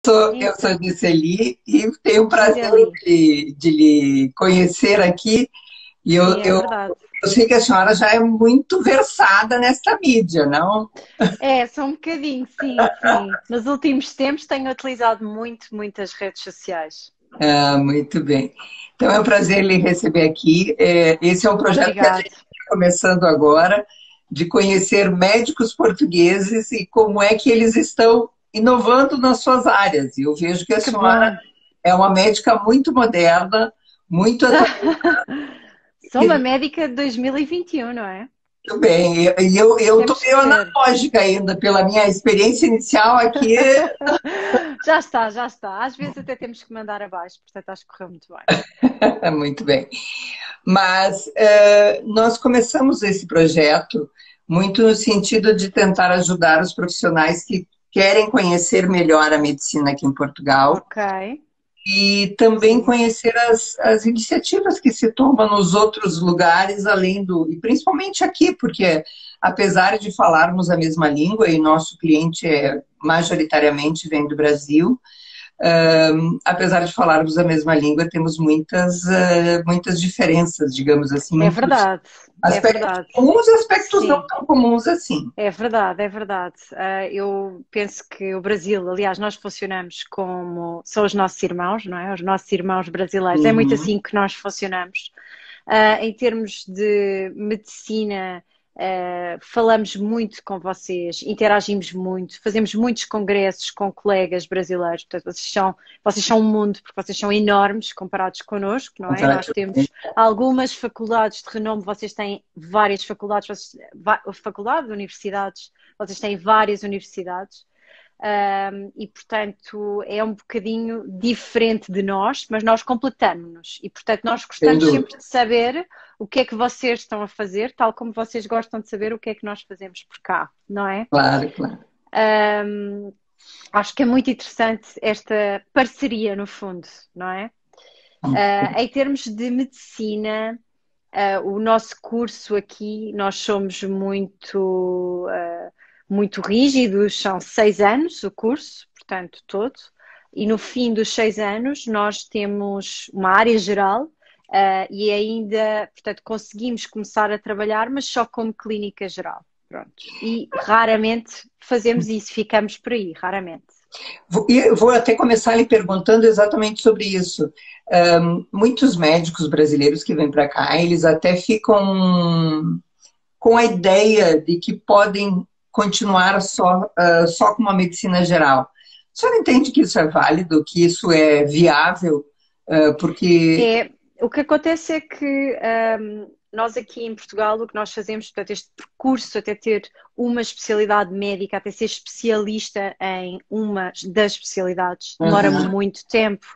Eu sou Então, de Celi e tenho o prazer Giseli, de lhe conhecer aqui. E eu, sim, é eu, verdade. eu sei que a senhora já é muito versada nesta mídia, não? É, só um bocadinho, sim, sim. Nos últimos tempos tenho utilizado muitas redes sociais. Ah, muito bem. Então é um prazer lhe receber aqui. Esse é um projeto que a gente Obrigado. está começando agora, de conhecer médicos portugueses e como é que eles estão inovando nas suas áreas. E eu vejo que a Que senhora bom. é uma médica muito moderna, muito Sou uma médica de 2021, não é? Muito bem, e eu estou Temos que meio ser. analógica ainda, pela minha experiência inicial aqui. Já está, já está. Às vezes até temos que mandar abaixo, portanto acho que correu muito bem. Muito bem. Mas nós começamos esse projeto muito no sentido de tentar ajudar os profissionais que querem conhecer melhor a medicina aqui em Portugal Ok, e também sim. conhecer as iniciativas que se tomam nos outros lugares, além e principalmente aqui, porque apesar de falarmos a mesma língua e nosso cliente majoritariamente vem do Brasil, apesar de falarmos a mesma língua, temos muitas diferenças, digamos assim, É muitos verdade, é aspectos verdade. comuns e aspectos não Sim. tão comuns assim. É verdade, é verdade. Eu penso que o Brasil, aliás, nós funcionamos como são os nossos irmãos, não é? Os nossos irmãos brasileiros. É muito Uhum. assim que nós funcionamos. Em termos de medicina, falamos muito com vocês, interagimos muito, fazemos muitos congressos com colegas brasileiros. Portanto, vocês são um mundo, porque vocês são enormes comparados connosco, não é? Nós temos algumas faculdades de renome, vocês têm várias faculdades, faculdades, universidades, vocês têm várias universidades. E portanto é um bocadinho diferente de nós, mas nós completamos-nos e portanto nós Sem gostamos sempre dúvida. de saber o que é que vocês estão a fazer, tal como vocês gostam de saber o que é que nós fazemos por cá, não é? Claro, claro. Um, Acho que é muito interessante esta parceria no fundo, não é? Em termos de medicina, o nosso curso aqui, nós somos muito rígidos, são 6 anos o curso, portanto, todo, e no fim dos 6 anos nós temos uma área geral, e ainda, portanto, conseguimos começar a trabalhar, mas só como clínica geral. Pronto. E raramente fazemos isso, ficamos por aí, raramente. Eu vou até começar lhe perguntando exatamente sobre isso. Muitos médicos brasileiros que vêm para cá, eles até ficam com a ideia de que podem continuar só com uma medicina geral. A senhora entende que isso é válido, que isso é viável? Porque. É, o que acontece é que nós aqui em Portugal, o que nós fazemos, portanto, este percurso até ter uma especialidade médica, até ser especialista em uma das especialidades, demora Aham. muito tempo.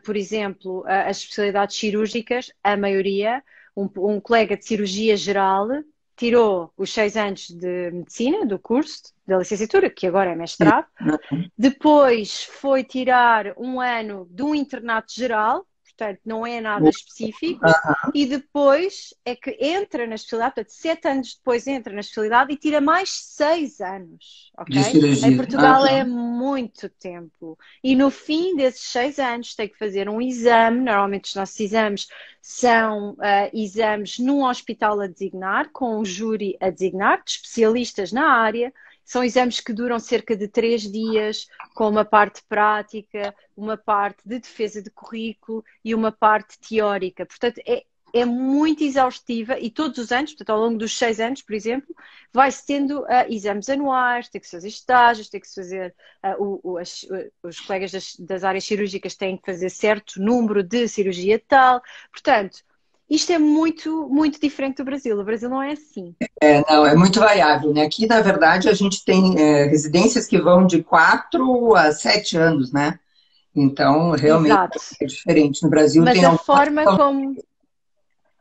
Por exemplo, as especialidades cirúrgicas, a maioria, um colega de cirurgia geral tirou os 6 anos de medicina, do curso da licenciatura, que agora é Sim. mestrado, depois foi tirar um ano de um internato geral, portanto não é nada específico, e depois é que entra na especialidade, portanto 7 anos depois entra na especialidade e tira mais 6 anos, De ok? Em cirurgia. Portugal é muito tempo. E no fim desses 6 anos tem que fazer um exame, normalmente os nossos exames são exames num hospital a designar, com um júri a designar, de especialistas na área, são exames que duram cerca de 3 dias, com uma parte prática, uma parte de defesa de currículo e uma parte teórica. Portanto, é muito exaustiva e todos os anos, portanto, ao longo dos 6 anos, por exemplo, vai-se tendo exames anuais, tem que se fazer estágios, tem que se fazer, os colegas das áreas cirúrgicas têm que fazer certo número de cirurgia tal. Portanto, isto é muito diferente do Brasil. O Brasil não é assim. Não, é muito variável, né? Aqui, na verdade, a gente tem residências que vão de 4 a 7 anos, né? Então, realmente Exato. é diferente. No Brasil Mas tem algumas que são.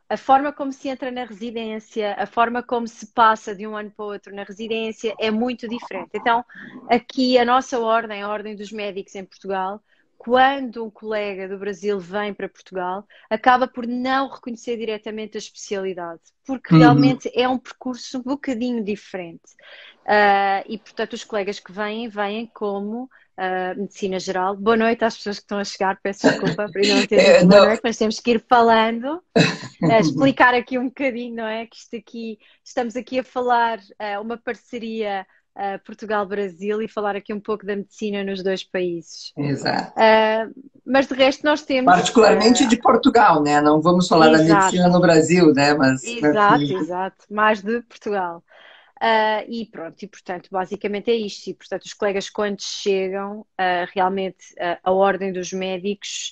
a forma como se entra na residência, a forma como se passa de um ano para o outro na residência é muito diferente. Então, aqui a nossa ordem, a ordem dos médicos em Portugal, quando um colega do Brasil vem para Portugal, acaba por não reconhecer diretamente a especialidade, porque Uhum. realmente é um percurso um bocadinho diferente. E, portanto, os colegas que vêm como Medicina Geral. Boa noite às pessoas que estão a chegar, peço desculpa por não ter dito boa noite, mas temos que ir falando, explicar aqui um bocadinho, não é? Que isto aqui, estamos aqui a falar uma parceria Portugal-Brasil e falar aqui um pouco da medicina nos dois países. Exato. Mas de resto nós temos... Particularmente de Portugal, né? Não vamos falar da medicina no Brasil, né? Mas, exato, mais de Portugal. E pronto, e portanto, basicamente é isto. E portanto, os colegas, quando chegam, realmente a Ordem dos Médicos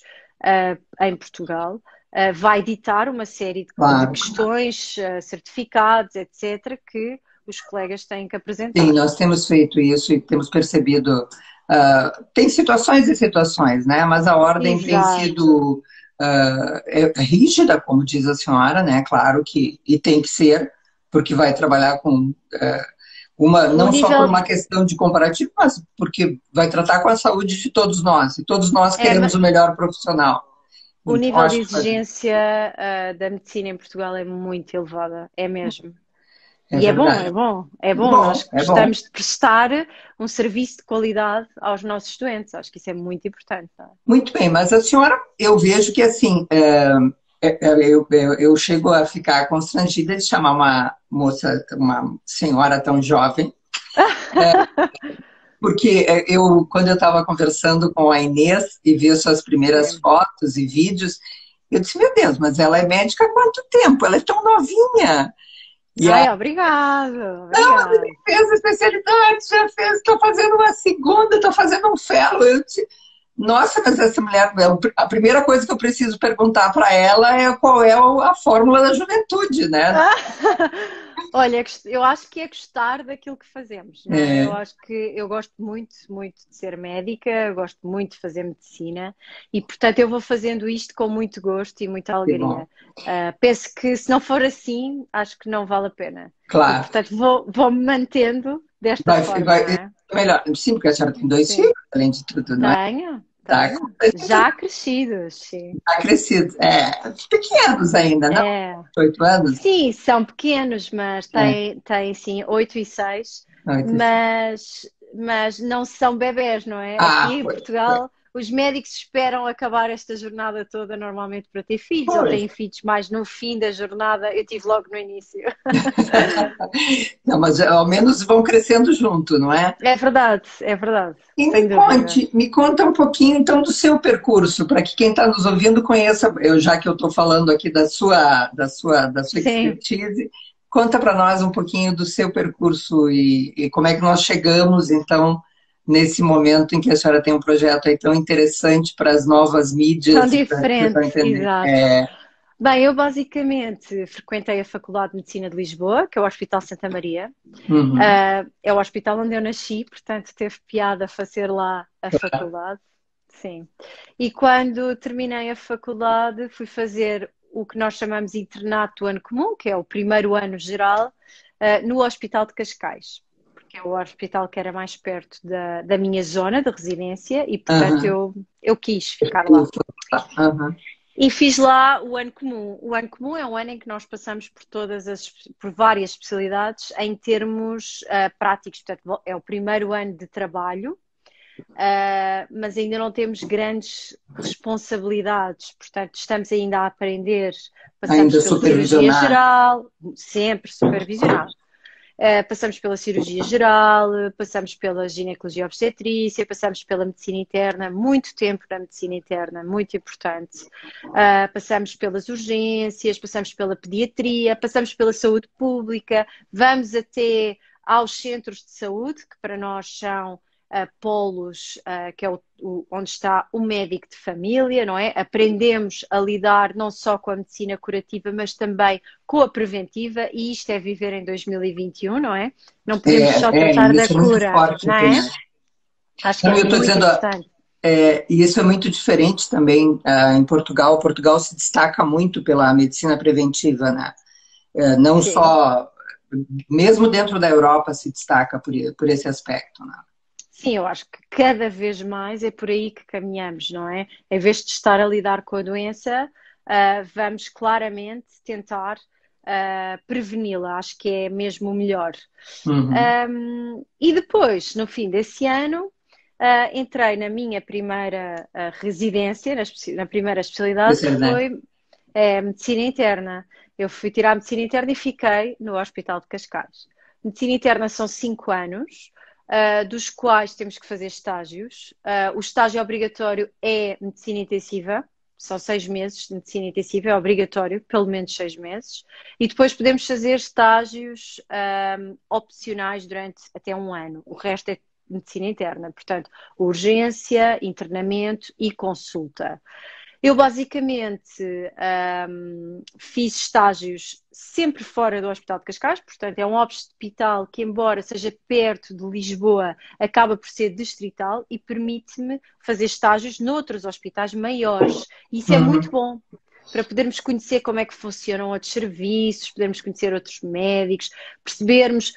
em Portugal vai ditar uma série de questões, certificados, etc., que os colegas têm que apresentar. Sim, nós temos feito isso e temos percebido. Tem situações e situações, né? Mas a ordem tem sido rígida, como diz a senhora, né? Claro que e tem que ser, porque vai trabalhar com não só por uma questão de comparativo, mas porque vai tratar com a saúde de todos nós, e todos nós queremos o melhor profissional. O nível de exigência da medicina em Portugal é muito elevada, é mesmo. É bom. Nós gostamos de prestar um serviço de qualidade aos nossos doentes. Acho que isso é muito importante. Não é? Muito bem, mas a senhora, eu vejo que assim, eu chego a ficar constrangida de chamar uma moça, uma senhora tão jovem, porque quando eu estava conversando com a Inês e vi suas primeiras fotos e vídeos, eu disse, meu Deus, mas ela é médica há quanto tempo? Ela é tão novinha. Obrigada. Não, ele fez a especialidade, já fez, estou fazendo uma segunda, estou fazendo um fellow. Nossa, mas essa mulher, a primeira coisa que eu preciso perguntar para ela é qual é a fórmula da juventude, né? Olha, eu acho que é gostar daquilo que fazemos, não é? Eu acho que eu gosto muito, muito de ser médica, gosto muito de fazer medicina e, portanto, eu vou fazendo isto com muito gosto e muita alegria. Penso que se não for assim, acho que não vale a pena. Claro. E, portanto, vou-me mantendo desta forma, não é? Melhor. Sim, porque a senhora tem 2 filhos, além de tudo, não é? Tenho. Já crescidos, sim. Já crescidos. Pequenos ainda, não? 8 anos? Sim, são pequenos, mas têm sim 8 e 6. Mas não são bebés, não é? Aqui em Portugal, os médicos esperam acabar esta jornada toda normalmente para ter filhos, ou têm filhos mais no fim da jornada. Eu tive logo no início. Não, mas ao menos vão crescendo junto, não é? É verdade, é verdade. E me conta um pouquinho então do seu percurso, para que quem está nos ouvindo conheça, já que eu estou falando aqui da sua expertise, conta para nós um pouquinho do seu percurso e como é que nós chegamos então nesse momento em que a senhora tem um projeto aí tão interessante para as novas mídias. Tão diferente, exato. Bem, eu basicamente frequentei a Faculdade de Medicina de Lisboa, que é o Hospital Santa Maria. É o hospital onde eu nasci, portanto teve piada fazer lá a faculdade. Sim. E quando terminei a faculdade, fui fazer o que nós chamamos de internato do ano comum, que é o primeiro ano geral, no Hospital de Cascais. Que é o hospital que era mais perto da minha zona de residência e, portanto, eu quis ficar lá. E fiz lá o ano comum. O ano comum é um ano em que nós passamos por várias especialidades em termos práticos. Portanto, é o primeiro ano de trabalho, mas ainda não temos grandes responsabilidades. Portanto, estamos ainda a aprender. Passamos pela cirurgia geral, sempre supervisionado. Passamos pela cirurgia geral, passamos pela ginecologia obstetrícia, passamos pela medicina interna, muito tempo na medicina interna, muito importante. Passamos pelas urgências, passamos pela pediatria, passamos pela saúde pública, vamos até aos centros de saúde, que para nós são polos, que é onde está o médico de família, não é? Aprendemos a lidar não só com a medicina curativa, mas também com a preventiva, e isto é viver em 2021, não é? Não podemos só tratar da cura, não é? Né? Acho que é muito importante. E isso é muito diferente também em Portugal. Portugal se destaca muito pela medicina preventiva, né? Não só, mesmo dentro da Europa se destaca por esse aspecto, né? Sim, eu acho que cada vez mais é por aí que caminhamos, não é? Em vez de estar a lidar com a doença, vamos claramente tentar preveni-la. Acho que é mesmo o melhor. E depois, no fim desse ano, entrei na minha primeira residência, na primeira especialidade, que foi medicina interna. Eu fui tirar medicina interna e fiquei no Hospital de Cascais. Medicina interna são 5 anos, dos quais temos que fazer estágios. O estágio obrigatório é medicina intensiva, são 6 meses de medicina intensiva, é obrigatório, pelo menos 6 meses. E depois podemos fazer estágios opcionais durante até 1 ano. O resto é medicina interna, portanto, urgência, internamento e consulta. Eu basicamente fiz estágios sempre fora do Hospital de Cascais, portanto é um hospital que, embora seja perto de Lisboa, acaba por ser distrital e permite-me fazer estágios noutros hospitais maiores. Isso é muito bom, para podermos conhecer como é que funcionam outros serviços, podermos conhecer outros médicos, percebermos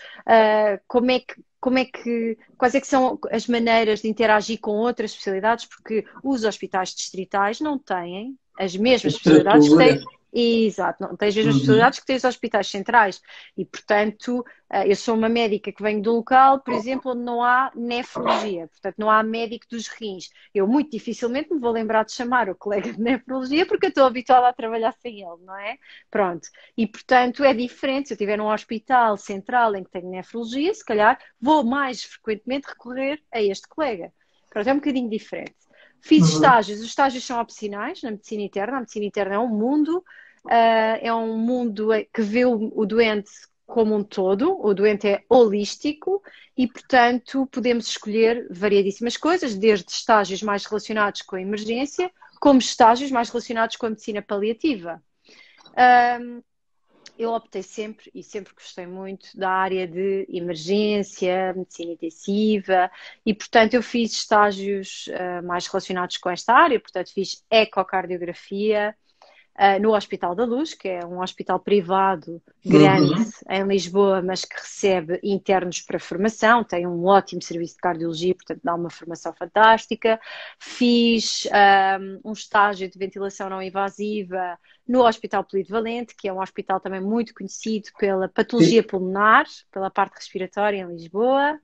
quais é que são as maneiras de interagir com outras especialidades, porque os hospitais distritais não têm as mesmas especialidades que têm. Exato, não têm as mesmas especialidades que têm os hospitais centrais. E, portanto, eu sou uma médica que venho de um local, por exemplo, onde não há nefrologia, portanto, não há médico dos rins. Eu muito dificilmente me vou lembrar de chamar o colega de nefrologia porque eu estou habituada a trabalhar sem ele, não é? Pronto. E, portanto, é diferente. Se eu estiver num hospital central em que tenho nefrologia, se calhar vou mais frequentemente recorrer a este colega. Pronto, é um bocadinho diferente. Fiz estágios, os estágios são opcionais na medicina interna. A medicina interna é um mundo que vê o doente como um todo, o doente é holístico e, portanto, podemos escolher variedíssimas coisas, desde estágios mais relacionados com a emergência, como estágios mais relacionados com a medicina paliativa. Eu optei sempre, e sempre gostei muito, da área de emergência, medicina intensiva, e, portanto, eu fiz estágios mais relacionados com esta área, portanto, fiz ecocardiografia no Hospital da Luz, que é um hospital privado grande em Lisboa, mas que recebe internos para formação, tem um ótimo serviço de cardiologia, portanto, dá uma formação fantástica. Fiz um estágio de ventilação não invasiva no Hospital Polivalente, que é um hospital também muito conhecido pela patologia pulmonar, pela parte respiratória em Lisboa.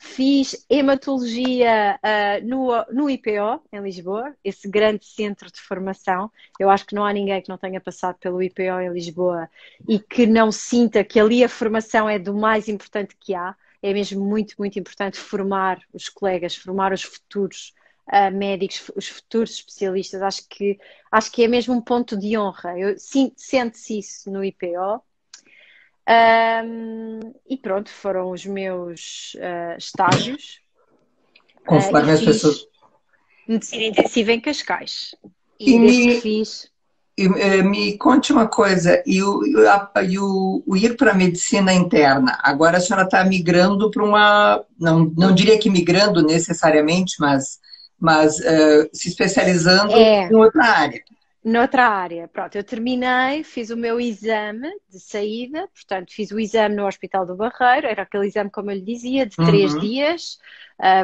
Fiz hematologia no IPO, em Lisboa, esse grande centro de formação. Eu acho que não há ninguém que não tenha passado pelo IPO em Lisboa e que não sinta que ali a formação é do mais importante que há. É mesmo muito, muito importante formar os colegas, formar os futuros médicos, os futuros especialistas. Acho que é mesmo um ponto de honra. Sente-se isso no IPO. E pronto, foram os meus estágios. Conforme as pessoas. Medicina intensiva em Cascais. E desde que fiz. Me conte uma coisa, o ir para a medicina interna, agora a senhora está migrando para uma, não diria que migrando necessariamente, mas se especializando em outra área. Noutra área, pronto, eu terminei, fiz o meu exame de saída, portanto fiz o exame no Hospital do Barreiro, era aquele exame, como eu lhe dizia, de 3 dias,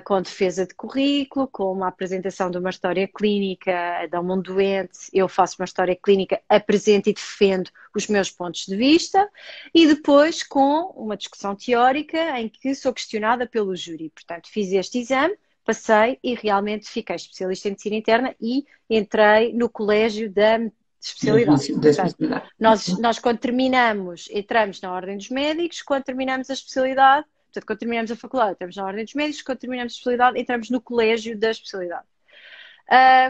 com defesa de currículo, com uma apresentação de uma história clínica, dá-me um doente, eu faço uma história clínica, apresento e defendo os meus pontos de vista, e depois com uma discussão teórica em que sou questionada pelo júri, portanto fiz este exame, passei e realmente fiquei especialista em medicina interna e entrei no colégio da especialidade. Portanto, nós quando terminamos, entramos na ordem dos médicos, quando terminamos a especialidade, portanto, quando terminamos a faculdade, entramos na ordem dos médicos, quando terminamos a especialidade, entramos no colégio da especialidade.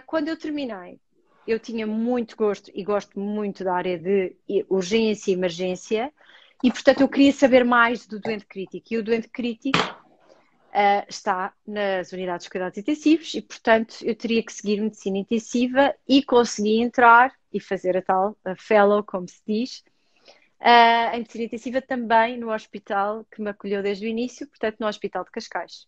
Quando eu terminei, eu tinha muito gosto e gosto muito da área de urgência e emergência e, portanto, eu queria saber mais do doente crítico. E o doente crítico está nas unidades de cuidados intensivos e, portanto, eu teria que seguir medicina intensiva e consegui entrar e fazer a fellow, como se diz, em medicina intensiva também no hospital que me acolheu desde o início, portanto, no Hospital de Cascais.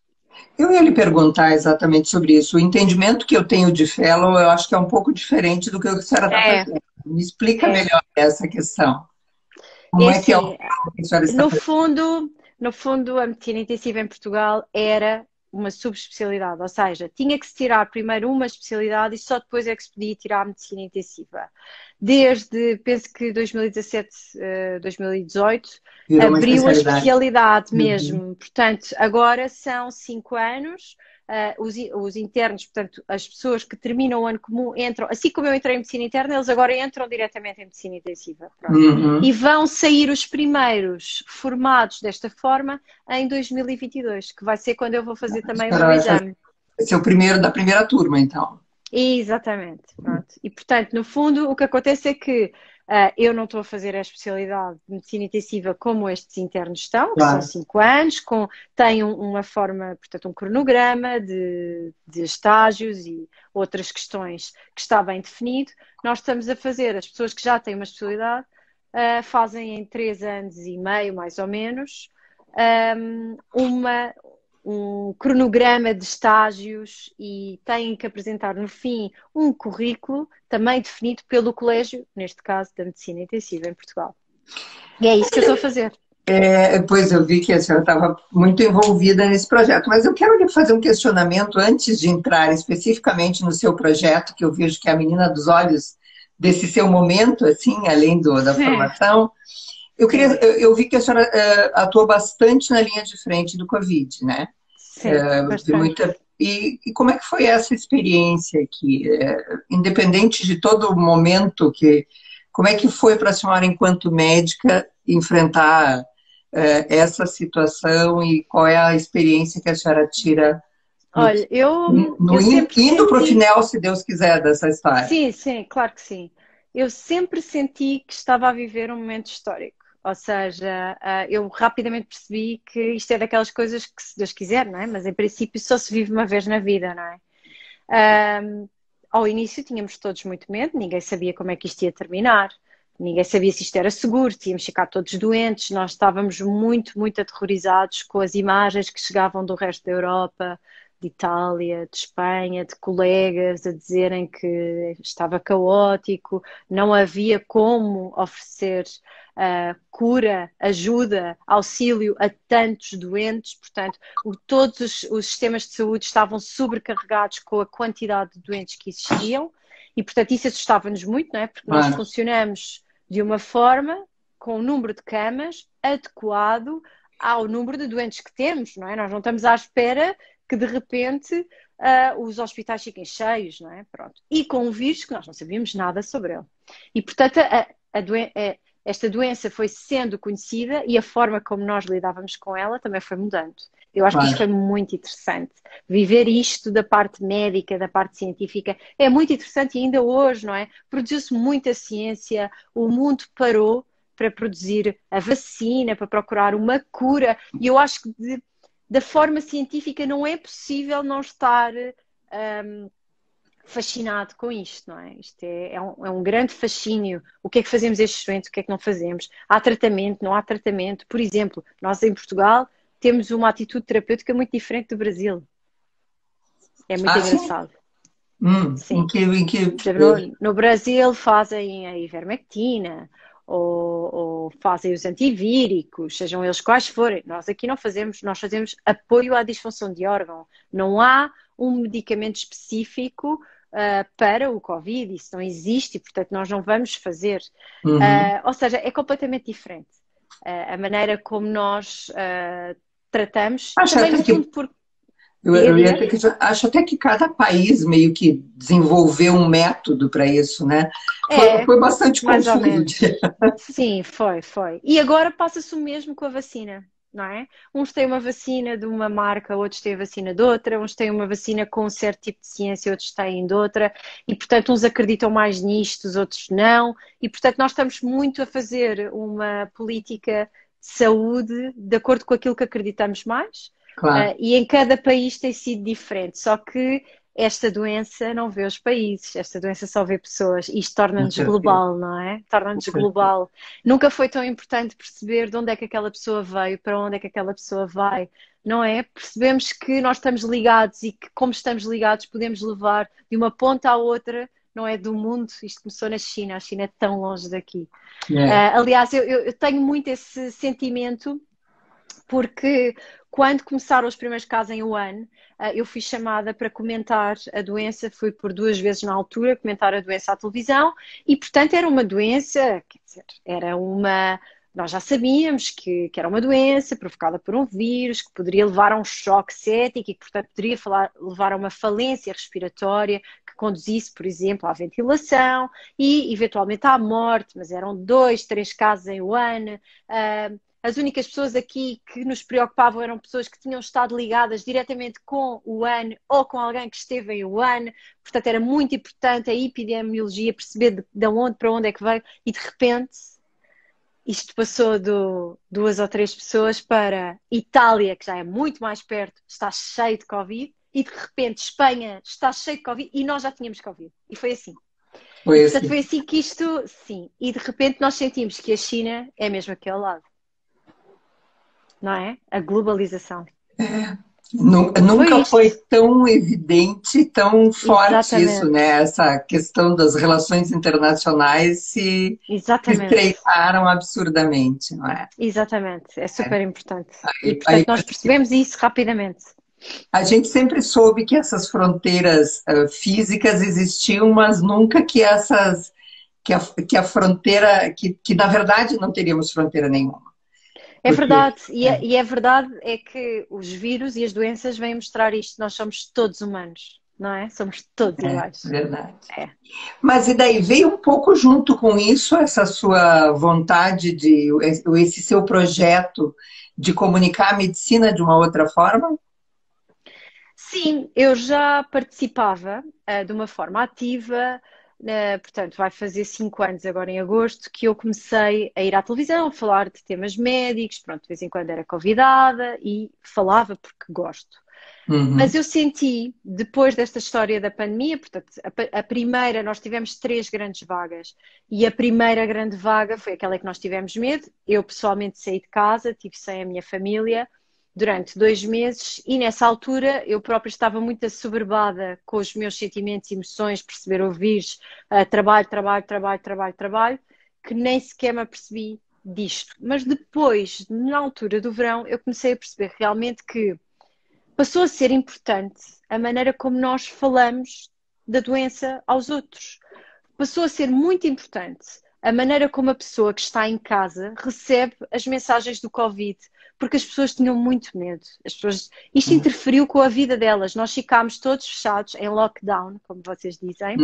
Eu ia lhe perguntar exatamente sobre isso. O entendimento que eu tenho de fellow, eu acho que é um pouco diferente do que a senhora está fazendo. Me explica melhor essa questão. Como é que é o que a senhora está fazendo? No fundo, a medicina intensiva em Portugal era uma subespecialidade, ou seja, tinha que se tirar primeiro uma especialidade e só depois é que se podia tirar a medicina intensiva. Desde, penso que 2017, 2018, abriu a especialidade mesmo. Portanto, agora são 5 anos, os internos, portanto, as pessoas que terminam o ano comum entram, assim como eu entrei em medicina interna, eles agora entram diretamente em medicina intensiva. Pronto. E vão sair os primeiros formados desta forma em 2022, que vai ser quando eu vou fazer também o meu exame. Esse é o primeiro da primeira turma, então. Exatamente. Pronto. E, portanto, no fundo, o que acontece é que eu não estou a fazer a especialidade de medicina intensiva como estes internos estão, que são 5 anos, têm uma forma, portanto, um cronograma de estágios e outras questões que está bem definido. Nós estamos a fazer, as pessoas que já têm uma especialidade, fazem em 3 anos e meio, mais ou menos, um cronograma de estágios e têm que apresentar no fim um currículo também definido pelo colégio, neste caso da medicina intensiva em Portugal. E é isso que eu estou a fazer. Pois eu vi que a senhora estava muito envolvida nesse projeto, mas eu quero lhe fazer um questionamento antes de entrar especificamente no seu projeto, que eu vejo que é a menina dos olhos desse seu momento, assim, além da formação. Eu vi que a senhora atuou bastante na linha de frente do Covid, né? Sim, E como é que foi essa experiência aqui? Independente de todo o momento, como é que foi para a senhora, enquanto médica, enfrentar essa situação e qual é a experiência que a senhora tira? Olha, indo para o final, se Deus quiser, dessa história. Sim, claro que sim. Eu sempre senti que estava a viver um momento histórico. Ou seja, eu rapidamente percebi que isto é daquelas coisas que, se Deus quiser, não é? Mas em princípio só se vive uma vez na vida, não é? Ao início tínhamos todos muito medo, ninguém sabia como é que isto ia terminar, ninguém sabia se isto era seguro, tínhamos ficar todos doentes, nós estávamos muito, muito aterrorizados com as imagens que chegavam do resto da Europa, de Itália, de Espanha, de colegas a dizerem que estava caótico, não havia como oferecer cura, ajuda, auxílio a tantos doentes, portanto, todos os sistemas de saúde estavam sobrecarregados com a quantidade de doentes que existiam e, portanto, isso assustava-nos muito, não é? Porque nós funcionamos de uma forma, com o número de camas adequado ao número de doentes que temos, não é? Nós não estamos à espera que de repente os hospitais fiquem cheios, não é? Pronto. E com um vírus que nós não sabíamos nada sobre ele. E, portanto, esta doença foi sendo conhecida e a forma como nós lidávamos com ela também foi mudando. Eu acho que isto foi muito interessante. Viver isto da parte médica, da parte científica, é muito interessante e ainda hoje, não é? Produziu-se muita ciência, o mundo parou para produzir a vacina, para procurar uma cura. E eu acho que da forma científica não é possível não estar fascinado com isto, não é? Isto é um grande fascínio. O que é que fazemos estes doentes, o que é que não fazemos? Há tratamento, não há tratamento? Por exemplo, nós em Portugal temos uma atitude terapêutica muito diferente do Brasil. É muito engraçado. Sim. No Brasil fazem a ivermectina, ou fazem os antivíricos, sejam eles quais forem. Nós aqui não fazemos, nós fazemos apoio à disfunção de órgão. Não há um medicamento específico para o Covid, isso não existe e, portanto, nós não vamos fazer. Ou seja, é completamente diferente. A maneira como nós tratamos, também no fundo porque acho até que cada país meio que desenvolveu um método para isso, né? Foi bastante confuso. Sim, foi. E agora passa-se o mesmo com a vacina, não é? Uns têm uma vacina de uma marca, outros têm a vacina de outra, uns têm uma vacina com um certo tipo de ciência, outros têm de outra, e portanto uns acreditam mais nisto, os outros não, e portanto nós estamos muito a fazer uma política de saúde de acordo com aquilo que acreditamos mais. Claro. E em cada país tem sido diferente, só que esta doença não vê os países, esta doença só vê pessoas, e isto torna-nos global, não é? Torna-nos global. Nunca foi tão importante perceber de onde é que aquela pessoa veio, para onde é que aquela pessoa vai, não é? Percebemos que nós estamos ligados e que, como estamos ligados, podemos levar de uma ponta à outra, não é? Do mundo. Isto começou na China, a China é tão longe daqui. Aliás, eu tenho muito esse sentimento, porque quando começaram os primeiros casos em Wuhan, eu fui chamada para comentar a doença, fui por 2 vezes na altura comentar a doença à televisão e, portanto, era uma doença, quer dizer, era uma nós já sabíamos que era uma doença provocada por um vírus, que poderia levar a um choque cético e que, portanto, poderia levar a uma falência respiratória que conduzisse, por exemplo, à ventilação e, eventualmente, à morte, mas eram 2, 3 casos em Wuhan. As únicas pessoas aqui que nos preocupavam eram pessoas que tinham estado ligadas diretamente com o Wuhan ou com alguém que esteve em Wuhan. Portanto, era muito importante a epidemiologia, perceber de onde para onde é que veio. E, de repente, isto passou de 2 ou 3 pessoas para Itália, que já é muito mais perto, está cheio de Covid. E, de repente, Espanha está cheio de Covid e nós já tínhamos Covid. E foi assim. Foi Portanto, assim. foi assim que isto, sim. E, de repente, nós sentimos que a China é mesmo aquele lado. Não é? A globalização. Nunca foi tão evidente, tão forte isso, né? Essa questão das relações internacionais se estreitaram absurdamente, não é? Exatamente, é super importante. E, portanto, nós percebemos isso rapidamente. A gente sempre soube que essas fronteiras físicas existiam, mas nunca que a fronteira, que na verdade não teríamos fronteira nenhuma. É verdade, e é verdade é que os vírus e as doenças vêm mostrar isto. Nós somos todos humanos, não é? Somos todos iguais. É verdade. Mas e daí, veio um pouco junto com isso essa sua vontade esse seu projeto de comunicar a medicina de uma outra forma? Sim, eu já participava de uma forma ativa. Portanto, vai fazer 5 anos agora em agosto que eu comecei a ir à televisão, a falar de temas médicos, pronto, de vez em quando era convidada e falava porque gosto. Mas eu senti, depois desta história da pandemia, portanto, a primeira, nós tivemos 3 grandes vagas e a primeira grande vaga foi aquela que nós tivemos medo. Eu pessoalmente saí de casa, estive sem a minha família durante 2 meses e nessa altura eu própria estava muito assoberbada com os meus sentimentos e emoções, perceber ouvir trabalho, que nem sequer me apercebi disto. Mas depois, na altura do verão, eu comecei a perceber realmente que passou a ser importante a maneira como nós falamos da doença aos outros. Passou a ser muito importante a maneira como a pessoa que está em casa recebe as mensagens do Covid, porque as pessoas tinham muito medo. Isto interferiu com a vida delas. Nós ficámos todos fechados em lockdown, como vocês dizem.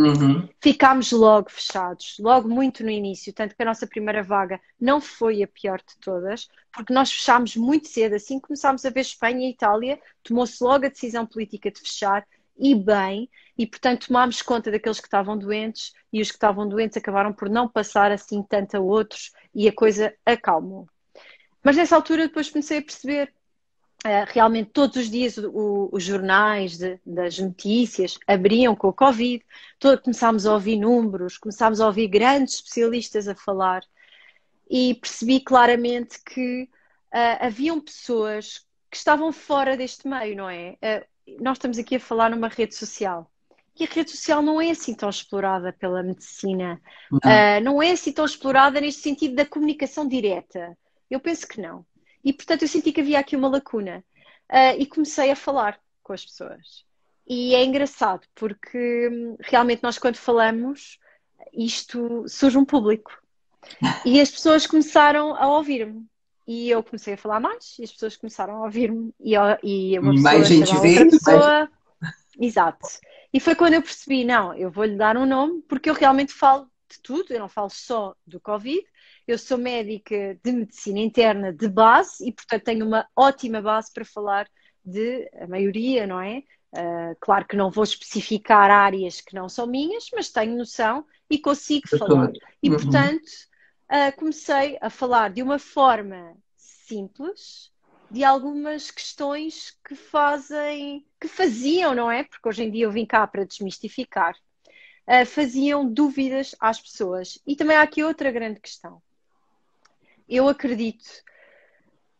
Ficámos logo fechados, logo muito no início, tanto que a nossa primeira vaga não foi a pior de todas, porque nós fechámos muito cedo. Assim que começámos a ver Espanha e Itália, tomou-se logo a decisão política de fechar, e bem, e portanto tomámos conta daqueles que estavam doentes e os que estavam doentes acabaram por não passar assim tanto a outros e a coisa acalmou. Mas nessa altura depois comecei a perceber, realmente todos os dias os jornais das notícias abriam com o Covid, começámos a ouvir números, começámos a ouvir grandes especialistas a falar e percebi claramente que haviam pessoas que estavam fora deste meio, não é? Nós estamos aqui a falar numa rede social. E a rede social não é assim tão explorada pela medicina. Não é assim tão explorada neste sentido da comunicação direta. Eu penso que não. E, portanto, eu senti que havia aqui uma lacuna. E comecei a falar com as pessoas. E é engraçado, porque realmente nós, quando falamos, isto surge um público. E as pessoas começaram a ouvir-me. E eu comecei a falar mais, e as pessoas começaram a ouvir-me, e uma pessoa mais gente chama a outra pessoa. Exato. E foi quando eu percebi, não, eu vou-lhe dar um nome, porque eu realmente falo de tudo, eu não falo só do Covid, eu sou médica de medicina interna de base, e portanto tenho uma ótima base para falar de a maioria, não é? Claro que não vou especificar áreas que não são minhas, mas tenho noção e consigo falar. E portanto... comecei a falar de uma forma simples de algumas questões que faziam, não é? Porque hoje em dia eu vim cá para desmistificar, faziam dúvidas às pessoas. E também há aqui outra grande questão. Eu acredito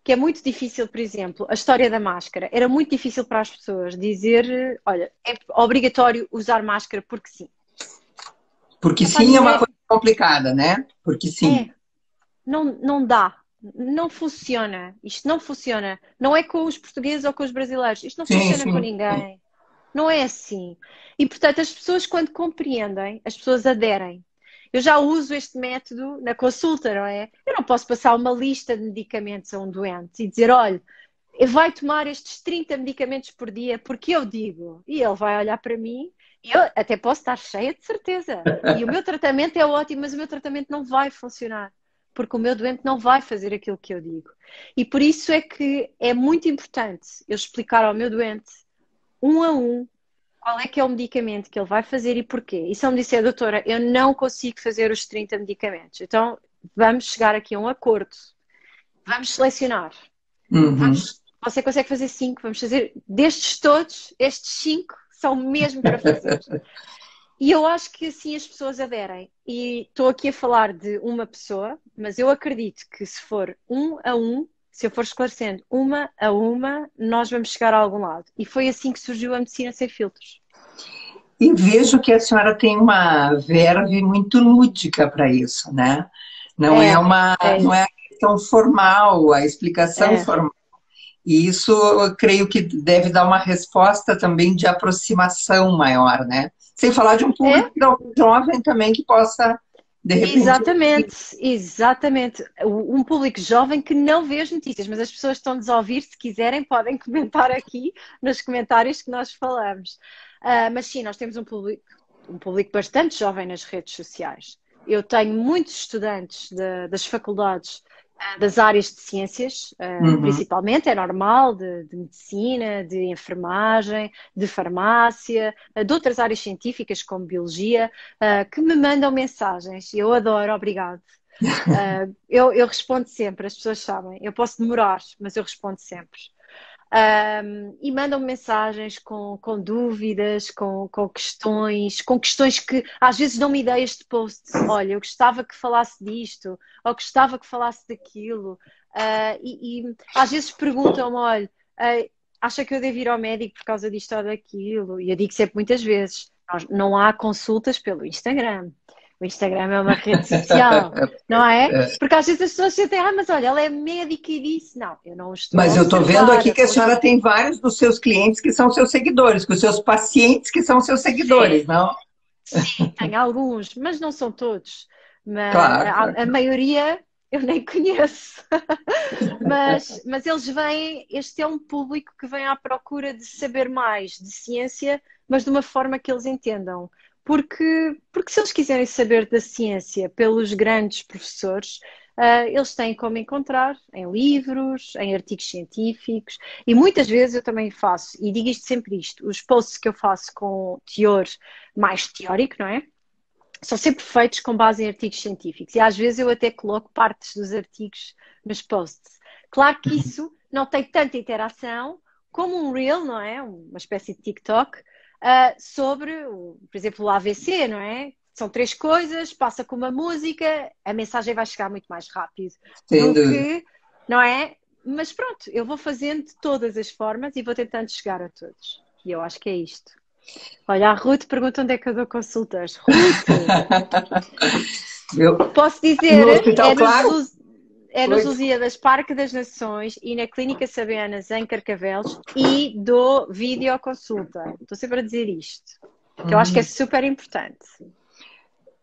que é muito difícil, por exemplo, a história da máscara. Era muito difícil para as pessoas dizer, olha, é obrigatório usar máscara porque sim. Porque sim é uma coisa complicada, né? Porque sim. Não dá. Não funciona. Isto não funciona. Não é com os portugueses ou com os brasileiros. Isto não funciona com ninguém. Não é assim. E, portanto, as pessoas, quando compreendem, as pessoas aderem. eu já uso este método na consulta, não é? Eu não posso passar uma lista de medicamentos a um doente e dizer, olha, vai tomar estes 30 medicamentos por dia, porque eu digo. E ele vai olhar para mim, e eu até posso estar cheia de certeza. E o meu tratamento é ótimo, mas o meu tratamento não vai funcionar, porque o meu doente não vai fazer aquilo que eu digo. E por isso é que é muito importante eu explicar ao meu doente, um a um, qual é que é o medicamento que ele vai fazer e porquê. E se ele me disser, doutora, eu não consigo fazer os 30 medicamentos, então vamos chegar aqui a um acordo. Vamos selecionar. Você consegue fazer 5, vamos fazer destes todos, estes 5 são mesmo para fazer. E eu acho que assim as pessoas aderem. E estou aqui a falar de uma pessoa, mas eu acredito que se for um a um, se eu for esclarecendo uma a uma, nós vamos chegar a algum lado. E foi assim que surgiu a Medicina Sem Filtros. E vejo que a senhora tem uma verve muito lúdica para isso, né? Não é não é a questão formal, a explicação formal. E isso eu creio que deve dar uma resposta também de aproximação maior, né? Sem falar de um público jovem também que possa, de repente... Exatamente. Um público jovem que não vê as notícias, mas as pessoas estão-nos a ouvir, se quiserem, podem comentar aqui nos comentários que nós falamos. Mas sim, nós temos um público bastante jovem nas redes sociais. Eu tenho muitos estudantes das faculdades das áreas de ciências, principalmente, é normal, de medicina, de enfermagem, de farmácia, de outras áreas científicas, como biologia, que me mandam mensagens. Eu adoro, obrigado. Eu respondo sempre, as pessoas sabem. Eu posso demorar, mas eu respondo sempre. E mandam-me mensagens com dúvidas, com questões que às vezes dão-me ideias de posts. Olha, eu gostava que falasse disto, ou gostava que falasse daquilo. E às vezes perguntam-me, olha, acha que eu devo ir ao médico por causa disto ou daquilo? E eu digo sempre muitas vezes, não há consultas pelo Instagram. O Instagram é uma rede social, não é? Porque às vezes as pessoas sentem, mas olha, ela é médica e disse, não, eu não estou. Mas eu estou vendo aqui que a senhora tem vários dos seus clientes que são seus seguidores, com os seus pacientes que são seus seguidores, não? Sim, tem alguns, mas não são todos. Mas claro. A maioria eu nem conheço. mas eles vêm, este é um público que vem à procura de saber mais de ciência, mas de uma forma que eles entendam. Porque se eles quiserem saber da ciência pelos grandes professores, eles têm como encontrar em livros, em artigos científicos, e muitas vezes eu também faço, e digo sempre isto, os posts que eu faço com teor mais teórico, não é? São sempre feitos com base em artigos científicos, e às vezes eu até coloco partes dos artigos nos posts. Claro que isso não tem tanta interação como um Reel, não é? Uma espécie de TikTok, sobre, por exemplo, o AVC, não é? São 3 coisas, passa com uma música, a mensagem vai chegar muito mais rápido do que, não é? Mas pronto, eu vou fazendo de todas as formas e vou tentando chegar a todos. E eu acho que é isto. Olha, a Ruth pergunta onde é que eu dou consultas. Ruth! Posso dizer, no Hospital Claro? É nos Lusíadas Parque das Nações e na Clínica Sabianas em Carcavelos e dou videoconsulta. Estou sempre a dizer isto, que eu acho que é super importante.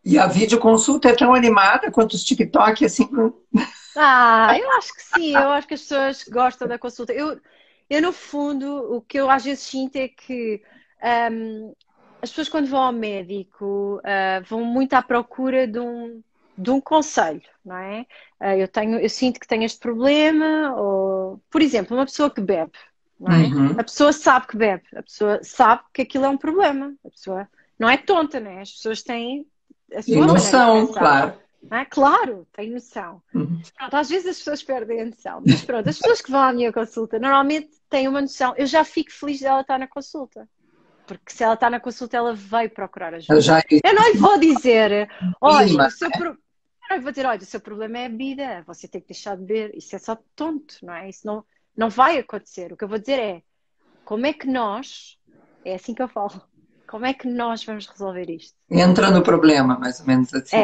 E a videoconsulta é tão animada quanto os TikTok, assim? Eu acho que sim, eu acho que as pessoas gostam da consulta. Eu no fundo, o que eu às vezes sinto é que as pessoas quando vão ao médico vão muito à procura de um conselho, não é? Eu sinto que tenho este problema, ou, por exemplo, uma pessoa que bebe, não é? A pessoa sabe que bebe, a pessoa sabe que aquilo é um problema, a pessoa não é tonta, não é? As pessoas têm a sua noção, claro. Não é? Claro, tem noção. Pronto, às vezes as pessoas perdem a noção, mas pronto, as pessoas que vão à minha consulta normalmente têm uma noção. Eu já fico feliz dela estar na consulta. Porque se ela está na consulta, ela vai procurar ajuda. Eu não lhe vou dizer, olha, o seu problema é a bebida, você tem que deixar de beber. Isso é só tonto, não é? Isso não vai acontecer. O que eu vou dizer é, como é que nós, é assim que eu falo, como é que nós vamos resolver isto? Entra no problema, mais ou menos assim.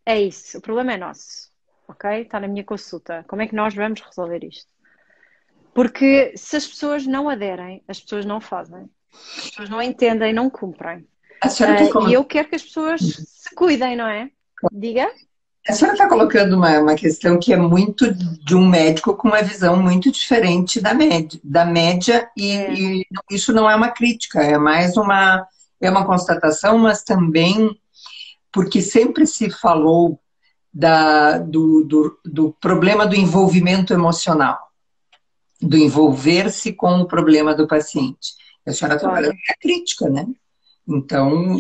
É isso. O problema é nosso, ok? Está na minha consulta. Como é que nós vamos resolver isto? Porque se as pessoas não aderem, as pessoas não fazem. As pessoas não entendem, não cumprem. E eu quero que as pessoas se cuidem, não é? Diga? A senhora está colocando uma questão que é muito de um médico com uma visão muito diferente da média É, e isso não é uma crítica, é mais é uma constatação, mas também porque sempre se falou do problema do envolvimento emocional, do envolver-se com o problema do paciente. A senhora trabalha claro. na crítica, né? Então,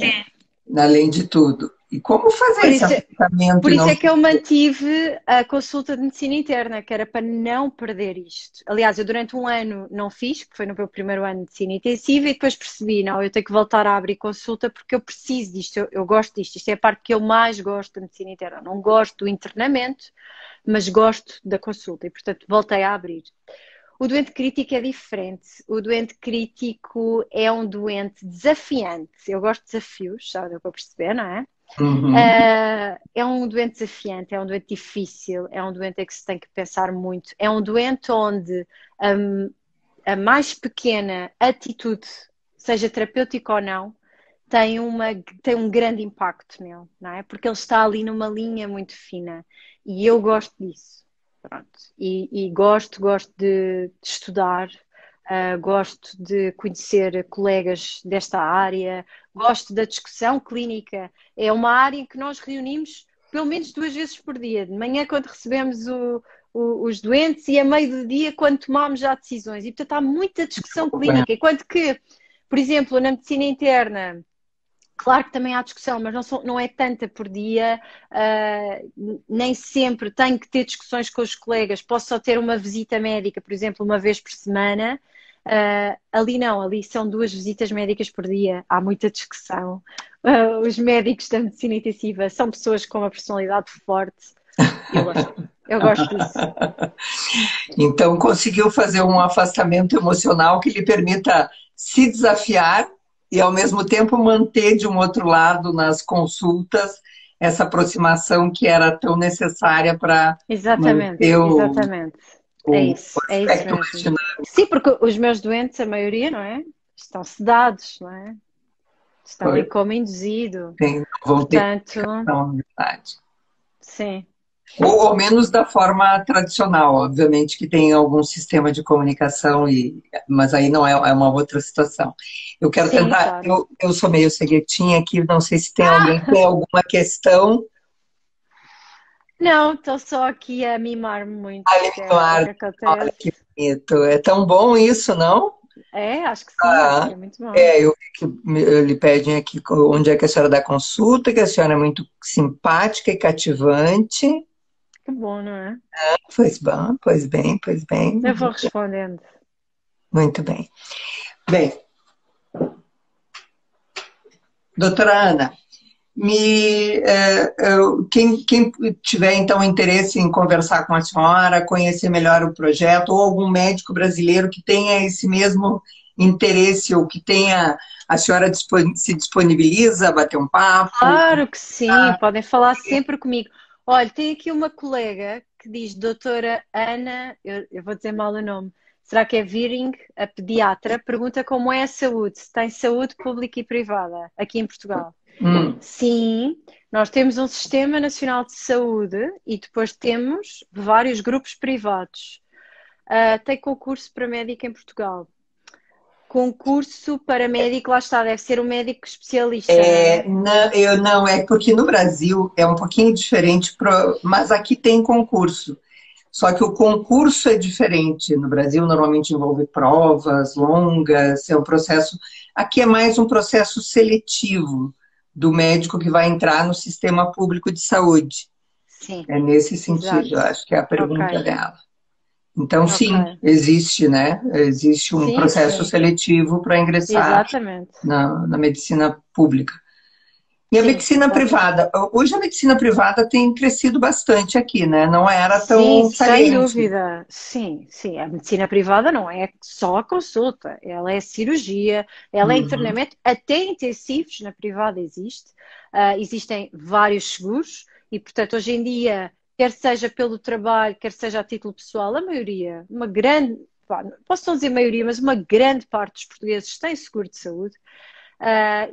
além de tudo. E como fazer Por esse isso, afastamento por e isso não... é que eu mantive a consulta de medicina interna, que era para não perder isto. Aliás, eu durante um ano não fiz, que foi no meu primeiro ano de medicina intensiva, e depois percebi, não, eu tenho que voltar a abrir consulta porque eu preciso disto, eu gosto disto. Isto é a parte que eu mais gosto da medicina interna. Não gosto do internamento, mas gosto da consulta, e portanto voltei a abrir. O doente crítico é diferente. O doente crítico é um doente desafiante. Eu gosto de desafios, já deu para perceber, não é? Uhum. É um doente desafiante, é um doente difícil, é um doente em que se tem que pensar muito. É um doente onde a mais pequena atitude, seja terapêutica ou não, tem um grande impacto nele, não é? Porque ele está ali numa linha muito fina. E eu gosto disso. Pronto. E gosto de estudar, gosto de conhecer colegas desta área, gosto da discussão clínica. É uma área em que nós reunimos pelo menos 2 vezes por dia. De manhã, quando recebemos os doentes, e a meio do dia, quando tomamos já decisões. E, portanto, há muita discussão clínica. Enquanto que, por exemplo, na medicina interna, claro que também há discussão, mas não é tanta por dia, nem sempre tenho que ter discussões com os colegas, posso só ter uma visita médica, por exemplo, uma vez por semana. Ali não, ali são 2 visitas médicas por dia, há muita discussão. Os médicos da medicina intensiva são pessoas com uma personalidade forte, eu gosto disso. Então, conseguiu fazer um afastamento emocional que lhe permita se desafiar e, ao mesmo tempo, manter de um outro lado nas consultas essa aproximação que era tão necessária para Exatamente, manter exatamente. o É isso aspecto mais mesmo. dinâmico. Sim, porque os meus doentes, a maioria, não é? Estão sedados, não é? Estão em coma induzido. Não vão ter Portanto, comunicação, na verdade. sim. Ou ao menos da forma tradicional, obviamente que tem algum sistema de comunicação, mas aí não é uma outra situação. Eu quero Sim, tentar, claro. eu sou meio ceguetinha aqui, não sei se tem alguém que Ah! tem alguma questão Não, estou só aqui a mimar-me muito, ali que no é o ar. que Olha acontece. que bonito. É tão bom isso, não? É, acho que Ah, é muito bom. eu vi que lhe pedem aqui onde é que a senhora dá consulta, que a senhora é muito simpática e cativante. Que bom, não é? Pois bem, pois bem, pois bem. Eu vou respondendo. Muito bem. Bem, doutora Ana, quem tiver então interesse em conversar com a senhora, conhecer melhor o projeto, ou algum médico brasileiro que tenha esse mesmo interesse, ou que tenha, a senhora se disponibiliza a bater um papo. Claro que sim, podem falar sempre comigo. Olha, tem aqui uma colega que diz doutora Ana, eu vou dizer mal o nome, será que é Viring, a pediatra? Pergunta como é a saúde, se tem saúde pública e privada aqui em Portugal. Hum. Sim, nós temos um Sistema Nacional de Saúde e depois temos vários grupos privados. Tem concurso para médico em Portugal. Concurso para médico, lá está, deve ser um médico especialista, não é? Não, eu não, é porque no Brasil é um pouquinho diferente, mas aqui tem concurso. Só que o concurso é diferente. No Brasil, normalmente envolve provas longas, é um processo. Aqui é mais um processo seletivo do médico que vai entrar no sistema público de saúde. Sim, É nesse sentido, exato. eu acho que é a pergunta Ok, dela. Então, sim, ok. existe, né? Existe um Sim, processo sim, seletivo para ingressar exatamente. na medicina pública. E a Sim, medicina privada? Hoje a medicina privada tem crescido bastante aqui, né? Não era sim, tão sem saliente. dúvida. Sim, sim. A medicina privada não é só a consulta, ela é cirurgia, ela é Uhum. internamento, até intensivos na privada existe. Existem vários seguros e, portanto, hoje em dia, quer seja pelo trabalho, quer seja a título pessoal, a maioria, uma grande, pá, posso não dizer maioria, mas uma grande parte dos portugueses tem seguro de saúde.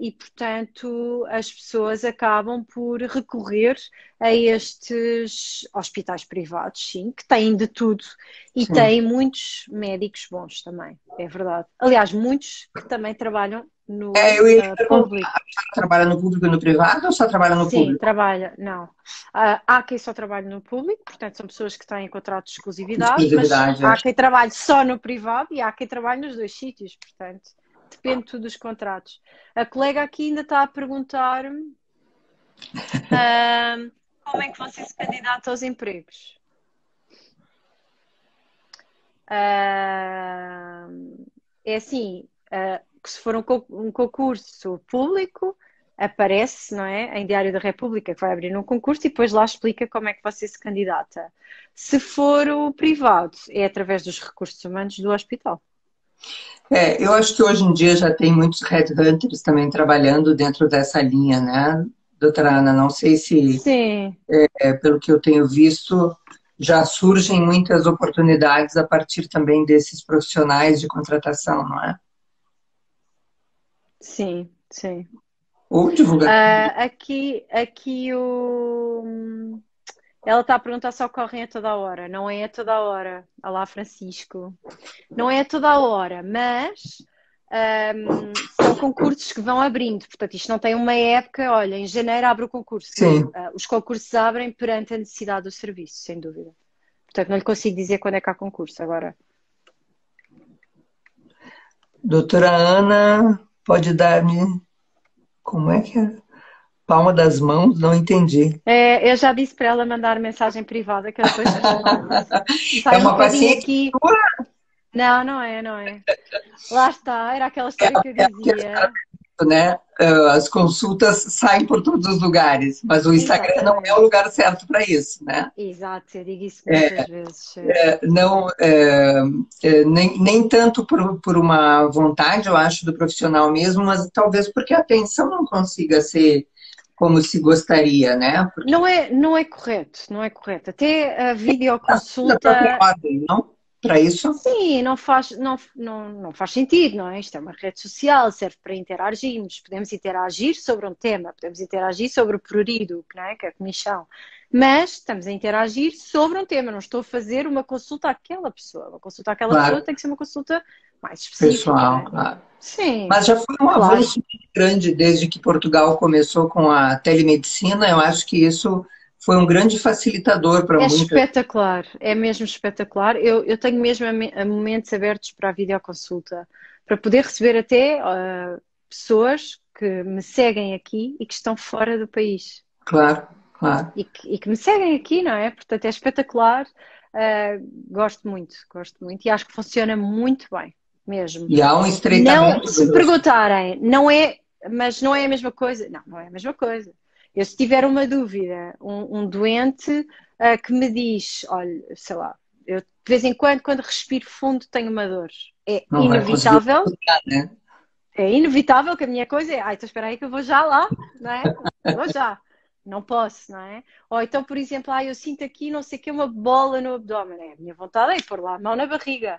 e, portanto, as pessoas acabam por recorrer a estes hospitais privados, sim, que têm de tudo e Sim. têm muitos médicos bons também, é verdade. Aliás, muitos que também trabalham no Eu ia te perguntar, público. trabalha no público e no privado ou só trabalha no Sim, público? trabalha, não. Há quem só trabalhe no público, portanto, são pessoas que têm contrato de exclusividade, mas Exclusividade, há acho. quem trabalhe só no privado e há quem trabalhe nos dois sítios, portanto, depende tudo dos contratos. A colega aqui ainda está a perguntar-me, como é que você se candidata aos empregos? É assim, que se for um concurso público, aparece, não é, em Diário da República, que vai abrir um concurso e depois lá explica como é que você se candidata. Se for o privado, é através dos recursos humanos do hospital. Eu acho que hoje em dia já tem muitos headhunters também trabalhando dentro dessa linha, né, doutora Ana? Não sei se, Sim, pelo que eu tenho visto, já surgem muitas oportunidades a partir também desses profissionais de contratação, não é? sim, sim. Ou divulgação. Aqui ela está a perguntar se ocorrem a toda a hora. Não é a toda a hora. Olá, Francisco. Não é a toda a hora, mas são concursos que vão abrindo. Portanto, isto não tem uma época. Olha, em janeiro abre o concurso. Não. Sim. Os concursos abrem perante a necessidade do serviço, sem dúvida. Portanto, não lhe consigo dizer quando é que há concurso agora. Doutora Ana, pode dar-me, como é que é? Palma das mãos? Não entendi. Eu já disse para ela mandar mensagem privada que eu depois respondo. É Sai um uma bocadinho paciente aqui. sua? Não, não é, não é. Lá está, era aquela história que eu dizia. Né? As consultas saem por todos os lugares, mas o Instagram não é o Exatamente. lugar certo para isso, né? Exato, eu digo isso muitas vezes. Não, nem tanto por uma vontade, eu acho, do profissional mesmo, mas talvez porque a atenção não consiga ser como se gostaria, né? Porque Não é correto, não é correto. Até a da própria videoconsulta, ordem, não? Para isso, sim, não faz sentido, não é? Isto é uma rede social, serve para interagirmos. Podemos interagir sobre um tema, podemos interagir sobre o prurido, não é? Que é a comichão. Mas estamos a interagir sobre um tema, não estou a fazer uma consulta àquela pessoa. Uma consulta àquela pessoa claro, tem que ser uma consulta mais específica, não pessoal, é? claro. Sim, Mas já foi um claro. avanço muito grande desde que Portugal começou com a telemedicina. Eu acho que isso foi um grande facilitador para É muitas. espetacular, é mesmo espetacular. Eu tenho mesmo a momentos abertos para a videoconsulta, para poder receber até pessoas que me seguem aqui e que estão fora do país Claro, claro. e que me seguem aqui, não é? Portanto, é espetacular. Gosto muito e acho que funciona muito bem, mesmo. E há um Não, estreitamento se me dos perguntarem, não é, mas não é a mesma coisa. Não, não é a mesma coisa. Eu, se tiver uma dúvida, um doente que me diz, olha, sei lá, eu de vez em quando, quando respiro fundo, tenho uma dor. não vai conseguir cuidar, né? É inevitável que a minha coisa é, então espera aí que eu vou já lá, não é? Vou já. Não posso, não é? Ou então, por exemplo, eu sinto aqui, não sei o que, uma bola no abdômen. A minha vontade é pôr lá a mão na barriga.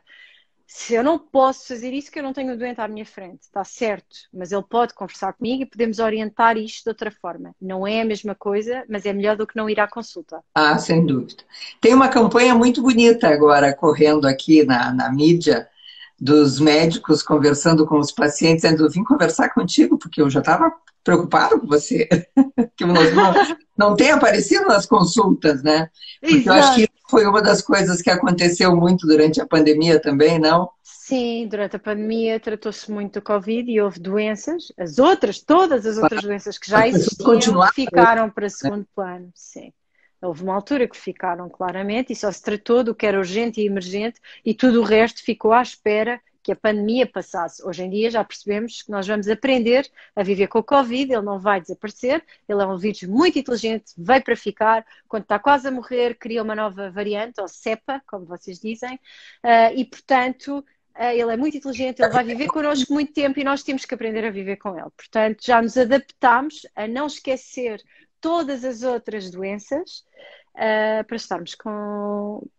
Se eu não posso fazer isso, que eu não tenho o doente à minha frente, está certo, mas ele pode conversar comigo e podemos orientar isto de outra forma. Não é a mesma coisa, mas é melhor do que não ir à consulta. Ah, sem dúvida. Tem uma campanha muito bonita agora correndo aqui na mídia dos médicos conversando com os pacientes, dizendo, eu vim conversar contigo porque eu já estava preocupado com você, que não tem aparecido nas consultas, né? Porque eu acho que Exato. isso foi uma das coisas que aconteceu muito durante a pandemia também, não? Sim, durante a pandemia tratou-se muito do Covid e houve doenças, as outras, todas as outras doenças que já As pessoas existiam, que continuaram, ficaram para né? segundo plano. Sim. Houve uma altura que ficaram claramente e só se tratou do que era urgente e emergente e tudo o resto ficou à espera que a pandemia passasse. Hoje em dia já percebemos que nós vamos aprender a viver com o Covid, ele não vai desaparecer, ele é um vírus muito inteligente, veio para ficar, quando está quase a morrer, cria uma nova variante, ou cepa, como vocês dizem, e portanto ele é muito inteligente, ele vai viver connosco muito tempo e nós temos que aprender a viver com ele. Portanto, já nos adaptámos a não esquecer todas as outras doenças para estarmos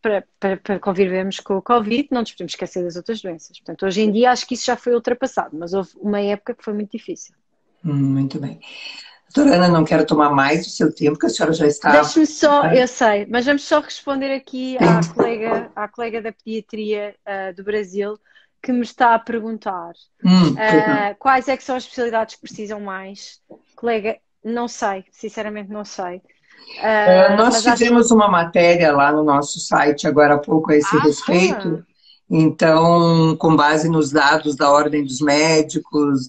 para convivermos com o Covid, não nos podemos esquecer das outras doenças. Portanto, hoje em dia acho que isso já foi ultrapassado, mas houve uma época que foi muito difícil. Muito bem. Doutora Ana, não quero tomar mais do seu tempo, porque a senhora já está... Deixe-me só, eu sei, mas vamos só responder aqui à colega da pediatria do Brasil que me está a perguntar Pois não. quais é que são as especialidades que precisam mais. Colega, não sei, sinceramente não sei. Nós fizemos uma matéria lá no nosso site agora há pouco a esse respeito. Então, com base nos dados da Ordem dos Médicos,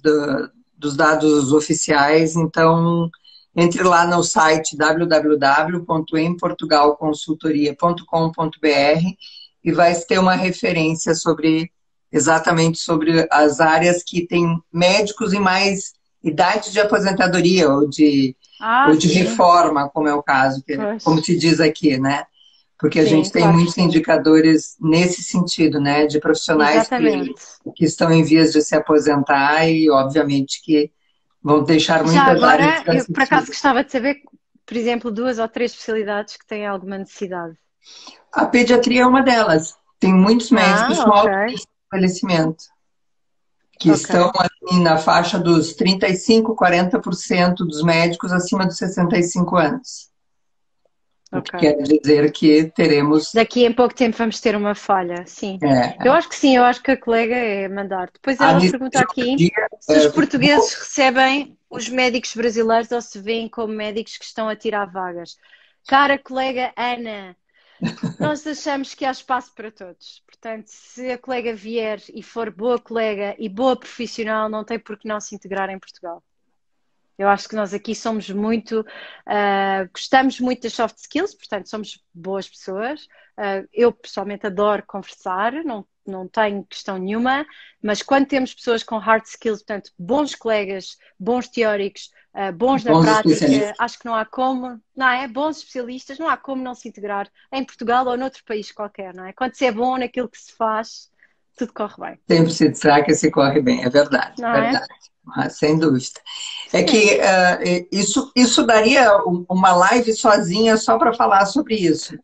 dos dados oficiais, então entre lá no site www.emportugalconsultoria.com.br e vai ter uma referência exatamente sobre as áreas que têm médicos em mais idade de aposentadoria ou de reforma, como é o caso, como se diz aqui, né? Porque a gente tem muitos indicadores nesse sentido, né? De profissionais que estão em vias de se aposentar e, obviamente, que vão deixar muitas áreas. Agora, eu por acaso gostava de saber, por exemplo, 2 ou 3 especialidades que têm alguma necessidade. A pediatria é uma delas. Tem muitos médicos com alto envelhecimento que estão assim, na faixa dos 35%, 40% dos médicos acima dos 65 anos. O que quer dizer que teremos... Daqui a pouco tempo vamos ter uma falha, sim. Eu acho que sim, eu acho que a colega é mandar. Depois ela pergunta aqui se os portugueses recebem os médicos brasileiros ou se veem como médicos que estão a tirar vagas. Cara colega Ana, nós achamos que há espaço para todos. Portanto, se a colega vier e for boa colega e boa profissional, não tem por que não se integrar em Portugal. Eu acho que nós aqui somos muito, gostamos muito das soft skills, portanto somos boas pessoas. Eu pessoalmente adoro conversar, não tenho questão nenhuma, mas quando temos pessoas com hard skills, portanto bons colegas, bons teóricos, bons na prática, acho que não há como, não é? Bons especialistas, não há como não se integrar em Portugal ou noutro país qualquer, não é? Quando se é bom naquilo que se faz, tudo corre bem. Sempre se destaca que se corre bem, é verdade, não verdade. Sem dúvida. É que isso daria uma live sozinha só para falar sobre isso,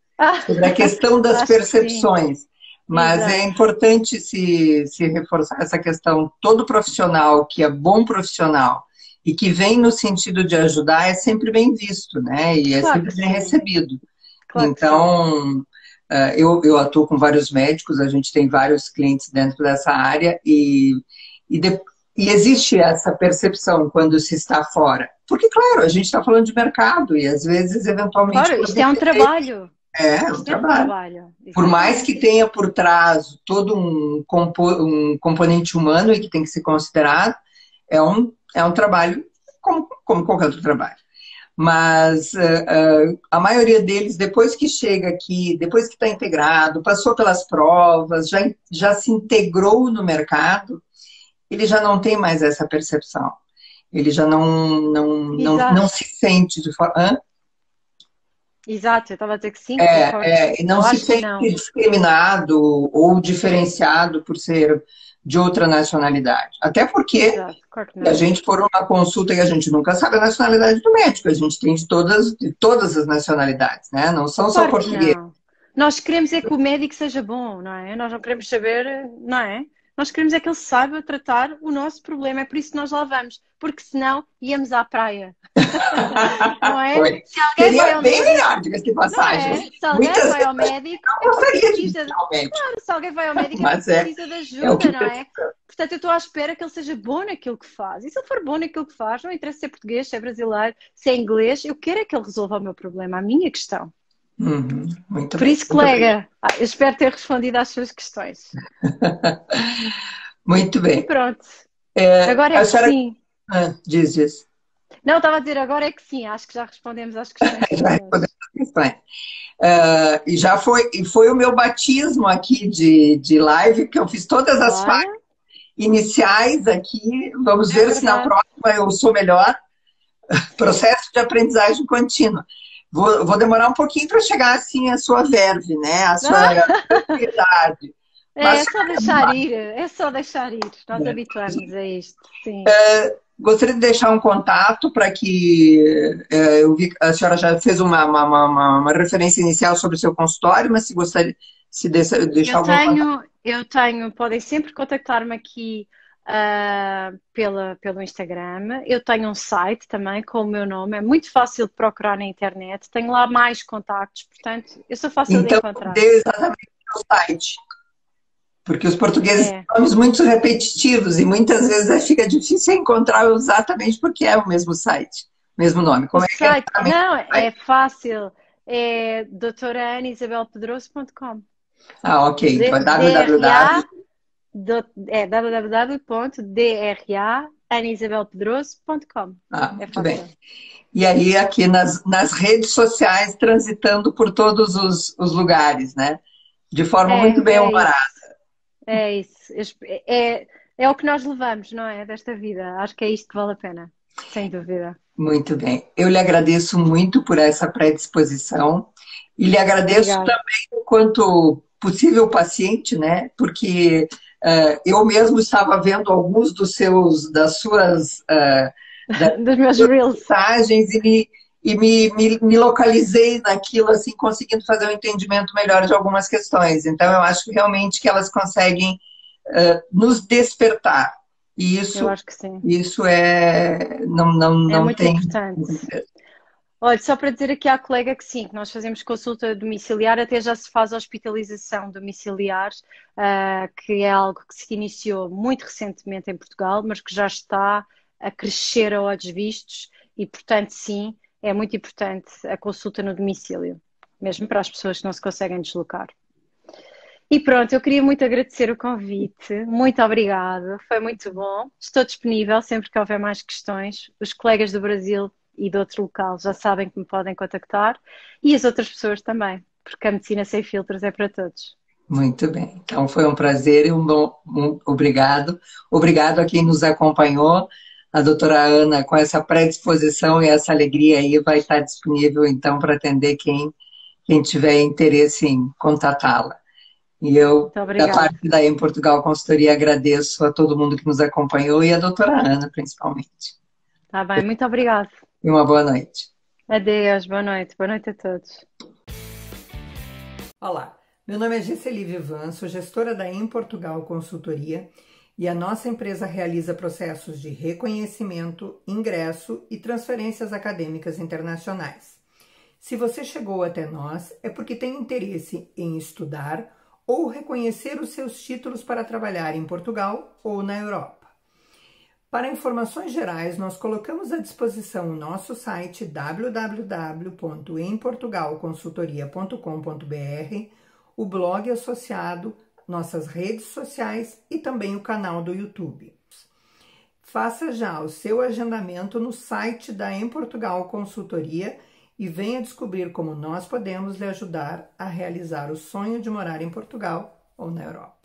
sobre a questão das percepções. Mas é importante se reforçar essa questão. Todo profissional que é bom profissional e que vem no sentido de ajudar é sempre bem visto, né? E é sempre bem recebido. Então, eu atuo com vários médicos, a gente tem vários clientes dentro dessa área e existe essa percepção quando se está fora. Porque, claro, a gente está falando de mercado e às vezes, eventualmente... Claro, isto é um trabalho. É um trabalho. Por mais que tenha por trás todo um componente humano e que tem que ser considerado, é um trabalho como qualquer outro trabalho. Mas a maioria deles, depois que chega aqui, depois que está integrado, passou pelas provas, já se integrou no mercado, ele já não tem mais essa percepção. Ele já não se sente de forma... Exato, eu estava a dizer que sim. E não se sente discriminado ou diferenciado por ser de outra nacionalidade. Até porque a gente for uma consulta e a gente nunca sabe a nacionalidade do médico. A gente tem de todas as nacionalidades, né? Não são só portugueses. Nós queremos é que o médico seja bom, não é? Nós não queremos saber, não é? Nós queremos é que ele saiba tratar o nosso problema. É por isso que nós lá vamos. Porque senão íamos à praia. Não é? Se alguém seria bem melhor, diga-se de passagem. Se alguém vai ao médico, se alguém vai ao médico, precisa de ajuda, não é? Portanto, eu estou à espera que ele seja bom naquilo que faz. E se ele for bom naquilo que faz, não interessa se é português, se é brasileiro, se é inglês, eu quero é que ele resolva o meu problema, a minha questão. Muito Por isso, colega, eu espero ter respondido às suas questões. Muito bem. E pronto. Agora é que sim. Diz. Não, estava a dizer, agora é que sim, acho que já respondemos às questões. Já respondemos às questões. E foi o meu batismo aqui de live, que eu fiz todas as fases iniciais aqui. Vamos ver se na próxima eu sou melhor. Processo de aprendizagem contínua. Vou demorar um pouquinho para chegar assim à sua verve, né? À sua propriedade. É só deixar ir, Nós habituamos a isto. Sim. Gostaria de deixar um contato para que eu vi que a senhora já fez uma referência inicial sobre o seu consultório, mas se gostaria de deixar algum contato. Eu tenho, podem sempre contactar-me aqui pelo Instagram. Eu tenho um site também com o meu nome, é muito fácil de procurar na internet. Tenho lá mais contactos, portanto, eu sou fácil de Então, encontrar. dê exatamente o site. Porque os portugueses têm É. nomes muito repetitivos e muitas vezes fica difícil encontrar exatamente porque é o mesmo site, mesmo nome. O Como é que é site, exatamente não, o site? é fácil. É doutoraanaisabelpedroso.com. Ah, ok. Então é DRA, www. é www.draanaisabelpedroso.com. Ah, É muito bem. fácil. E aí, aqui nas redes sociais, transitando por todos os lugares, né? De forma muito bem É humorada. isso. É isso. É o que nós levamos, não é? Desta vida. Acho que é isto que vale a pena. Sem dúvida. Muito bem. Eu lhe agradeço muito por essa predisposição e lhe agradeço Obrigada. também enquanto possível paciente, né? Porque eu mesmo estava vendo alguns das suas das Dos meus suas reels. mensagens e me localizei naquilo, assim, conseguindo fazer um entendimento melhor de algumas questões. Então, eu acho realmente que elas conseguem nos despertar. E Eu isso, acho que sim. isso é, não, não, É não muito tem. importante. Olha, só para dizer aqui à colega que sim, que nós fazemos consulta domiciliar, até já se faz hospitalização domiciliar, que é algo que se iniciou muito recentemente em Portugal, mas que já está a crescer a olhos vistos e, portanto, sim, é muito importante a consulta no domicílio, mesmo para as pessoas que não se conseguem deslocar. E pronto, eu queria muito agradecer o convite, muito obrigada, foi muito bom. Estou disponível sempre que houver mais questões. Os colegas do Brasil e de outro local já sabem que me podem contactar e as outras pessoas também, porque a medicina sem filtros é para todos. Muito bem. Então foi um prazer e obrigado. Obrigado a quem nos acompanhou. A doutora Ana, com essa predisposição e essa alegria aí, vai estar disponível então para atender quem tiver interesse em contatá-la. E eu, Muito da obrigada. parte da Em Portugal Consultoria, agradeço a todo mundo que nos acompanhou e a doutora Ana, principalmente. Está bem, muito obrigada. E uma boa noite. Adeus, boa noite a todos. Olá, meu nome é Gesseli Vivan, sou gestora da Em Portugal Consultoria e a nossa empresa realiza processos de reconhecimento, ingresso e transferências acadêmicas internacionais. Se você chegou até nós, é porque tem interesse em estudar ou reconhecer os seus títulos para trabalhar em Portugal ou na Europa. Para informações gerais, nós colocamos à disposição o nosso site www.emportugalconsultoria.com.br, o blog associado, nossas redes sociais e também o canal do YouTube. Faça já o seu agendamento no site da Em Portugal Consultoria e venha descobrir como nós podemos lhe ajudar a realizar o sonho de morar em Portugal ou na Europa.